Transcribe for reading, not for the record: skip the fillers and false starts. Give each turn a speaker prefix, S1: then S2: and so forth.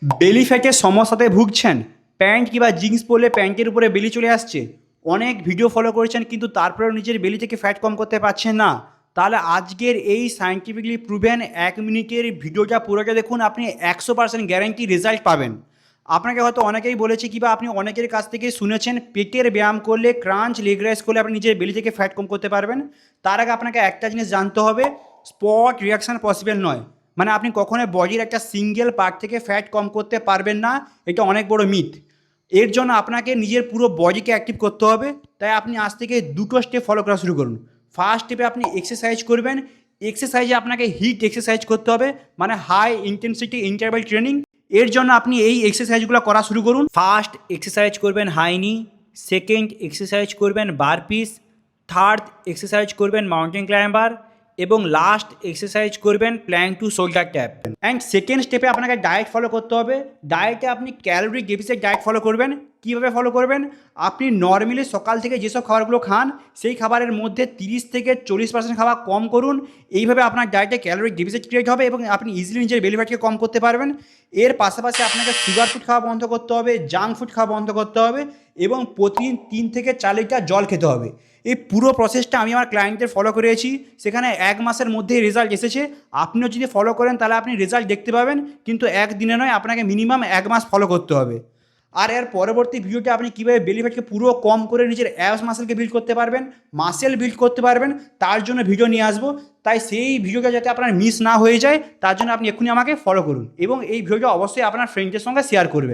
S1: বেলি ফ্যাটের সমস্যাতে ভুগছেন, প্যান্ট কিংবা জিন্স পরলে প্যান্টের উপরে বেলি চলে আসছে, অনেক ভিডিও ফলো করেছেন কিন্তু তারপরেও নিজের বেলি থেকে ফ্যাট কম করতে পারছেন না, তাহলে আজকের এই সায়েন্টিফিকলি প্রুভেন 1 মিনিটের ভিডিওটা পুরোটা দেখুন, আপনি 100% গ্যারান্টি রেজাল্ট পাবেন। আপনাকে হয়তো অনেকেই বলেছে কিংবা আপনি অনেকের কাছ থেকে শুনেছেন পেটের ব্যায়াম করলে, ক্রাঞ্চ লেগ রাইজ করলে আপনি নিজের বেলি থেকে ফ্যাট কম করতে পারবেন। তার আগে আপনাকে একটা জিনিস জানতে হবে, স্পট রিয়াকশান পসিবল নয়। মানে আপনি কখনোই বডির একটা সিঙ্গেল পার্ট থেকে ফ্যাট কম করতে পারবেন না, এটা অনেক বড় মিথ। এর জন্য আপনাকে নিজের পুরো বডিকে অ্যাক্টিভ করতে হবে। তাই আপনি আজ থেকে দুটো স্টেপ ফলো করা শুরু করুন। ফার্স্ট স্টেপে আপনি এক্সারসাইজ করবেন। এক্সারসাইজে আপনাকে হিট এক্সারসাইজ করতে হবে, মানে হাই ইন্টেন্সিটি ইন্টারভ্যাল ট্রেনিং। এর জন্য আপনি এই এক্সারসাইজগুলো করা শুরু করুন। ফার্স্ট এক্সারসাইজ করবেন হাই নি, সেকেন্ড এক্সারসাইজ করবেন বারপিস, থার্ড এক্সারসাইজ করবেন মাউন্টেন ক্লাইম্বার এবং লাস্ট এক্সারসাইজ করবেন plank to shoulder tap. And second স্টেপে আপনাকে ডায়েট ফলো করতে হবে। ডায়েটে আপনি ক্যালোরি ডেফিসিট ডায়েট ফলো করবেন। কীভাবে ফলো করবেন? আপনি নর্মালি সকাল থেকে যেসব খাবারগুলো খান সেই খাবারের মধ্যে 30 থেকে 40% খাবার কম করুন। এইভাবে আপনার ডায়েটে ক্যালোরি ডেফিসিট ক্রিয়েট হবে এবং আপনি ইজিলি নিজের বেলি ফ্যাটকে কম করতে পারবেন। এর পাশাপাশি আপনাকে সুগার ফুড খাওয়া বন্ধ করতে হবে, জাঙ্ক ফুড খাওয়া বন্ধ করতে হবে এবং প্রতিদিন 3 থেকে 4 লিটার জল খেতে হবে। এই পুরো প্রসেসটা আমি আমার ক্লায়েন্টের ফলো করেছি, সেখানে 1 মাসের মধ্যেই রেজাল্ট এসেছে। আপনিও যদি ফলো করেন তাহলে আপনি রেজাল্ট দেখতে পাবেন, কিন্তু একদিনে নয়, আপনাকে মিনিমাম 1 মাস ফলো করতে হবে। আর এর পরবর্তী ভিডিওতে আপনি কীভাবে বেলি ফ্যাটকে পুরো কম করে নিজের অ্যাবস মাসেলকে বিল্ড করতে পারবেন, মাসেল বিল্ড করতে পারবেন, তার জন্য ভিডিও নিয়ে আসবো। তাই সেই ভিডিওটা যাতে আপনার মিস না হয়ে যায় তার জন্য আপনি এক্ষুনি আমাকে ফলো করুন এবং এই ভিডিওটা অবশ্যই আপনার ফ্রেন্ডদের সঙ্গে শেয়ার করবেন।